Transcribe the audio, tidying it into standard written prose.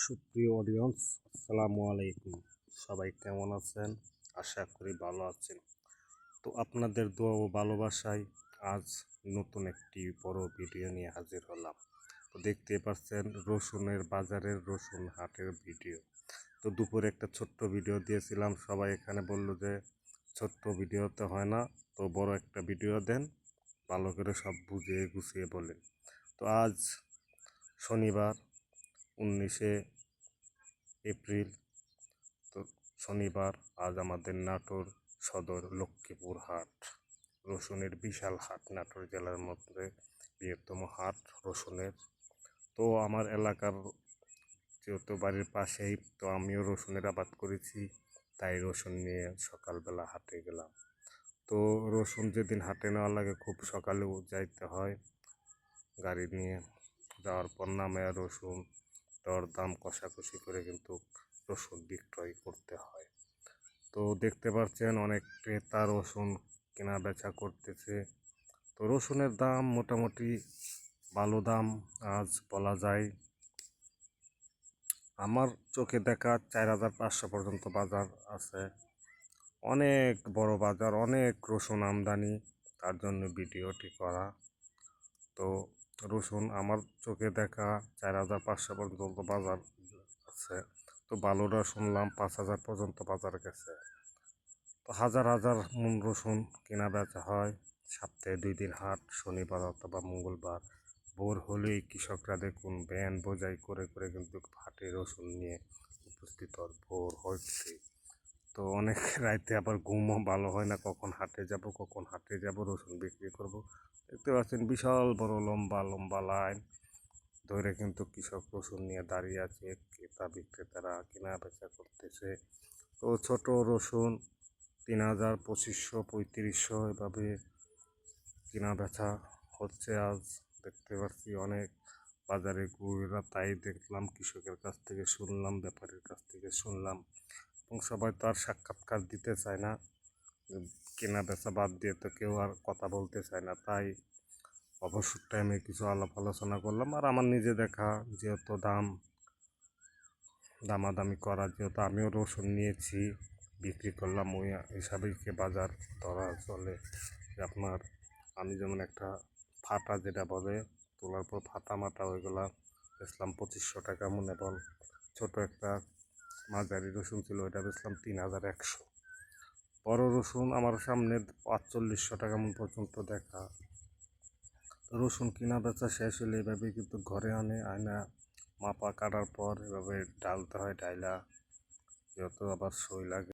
সুপ্রিয় অডিয়েন্স, আসসালামু আলাইকুম। সবাই কেমন আছেন? আশা করি ভালো আছেন। তো আপনাদের দোয়া ও ভালোবাসায় আজ নতুন একটি বড় ভিডিও নিয়ে হাজির হলাম। তো দেখতে পাচ্ছেন রসুনের বাজারের রসুন হাটের ভিডিও। তো দুপুরে একটা ছোট্ট ভিডিও দিয়েছিলাম, সবাই এখানে বললো যে ছোট্ট ভিডিওতে হয় না, তো বড় একটা ভিডিও দেন, ভালো করে সব বুঝিয়ে গুছিয়ে বলেন। তো আজ শনিবার 19শে এপ্রিল, তো শনিবার আজ আমাদের নাটোর সদর লক্ষ্মীপুর হাট, রসুনের বিশাল হাট, নাটোর জেলার মধ্যে বৃহত্তম হাট রসুনের। তো আমার এলাকার যেহেতু বাড়ির পাশেই, তো আমিও রসুনের আবাদ করেছি, তাই রসুন নিয়ে সকালবেলা হাটে গেলাম। তো রসুন যেদিন হাটে নেওয়া লাগে খুব সকালেও যাইতে হয়, গাড়ি নিয়ে যাওয়ার পর নামে রসুন দরদাম কষাকষি করে কিন্তু রসুন বিক্রয় করতে হয়। তো দেখতে পাচ্ছেন অনেক ক্রেতা রসুন কেনা বেচা করতেছে। তো রসুনের দাম মোটামুটি ভালো দাম আজ বলা যায়। আমার চোখে দেখা 4,500 পর্যন্ত বাজার আছে। অনেক বড় বাজার, অনেক রসুন আমদানি, তার জন্য ভিডিওটি করা। তো রসুন আমার চোখে দেখা 4,500 পর্যন্ত বাজার আছে। তো ভালোটা শুনলাম 5,000 পর্যন্ত বাজার গেছে। তো হাজার হাজার মন রসুন কেনা বেচা হয়। সপ্তাহে 2 দিন হাট, শনিবার অথবা মঙ্গলবার। ভোর হলেই কৃষকরা দেখুন ভ্যান বোঝাই করে করে কিন্তু হাটে রসুন নিয়ে উপস্থিত হয় ভোর হচ্ছে। তো অনেক রাইতে আবার ঘুমও ভালো হয় না, কখন হাটে যাব রসুন বিক্রি করব। দেখতে পাচ্ছেন বিশাল বড় লম্বা লম্বা লাইন ধরে কিন্তু কৃষক রসুন নিয়ে দাঁড়িয়ে আছে, ক্রেতা বিক্রেতারা কেনা বেচা করতেছে। তো ছোট রসুন 3,000, 2,500, 3,500 এভাবে কেনা বেচা হচ্ছে আজ। দেখতে পাচ্ছি অনেক বাজারে ঘুরে, তাই দেখলাম, কৃষকের কাছ থেকে শুনলাম, ব্যাপারীর কাছ থেকে শুনলাম। এবং সবাই তো আর সাক্ষাৎকার দিতে চায় না, কেনা বেচা বাদ দিয়ে তো কেউ আর কথা বলতে চায় না, তাই অবসর টাইমে কিছু আলাপ আলোচনা করলাম। আর আমার নিজে দেখা যেহেতু দামাদামি করা, যেহেতু আমিও রসুন নিয়েছি, বিক্রি করলাম, ওই হিসাবেই বাজার ধরা চলে। আপনার আমি যেমন একটা ফাটা যেটা বলে তোলার পর ফাটা মাটা ওইগুলা বেচলাম 2,500 টাকা মন, এবং ছোটো একটা মাঝারি রসুন ছিল ওইটা বেচলাম 3,100। বড় রসুন আমার সামনে 4,500 টাকা মন পর্যন্ত দেখা। রসুন কিনা বেচা শেষ হলে এভাবে কিন্তু ঘরে আয়না মাপা কাটার পর এভাবে ডালতে হয়, ডাইলা যেহেতু আবার সই লাগে।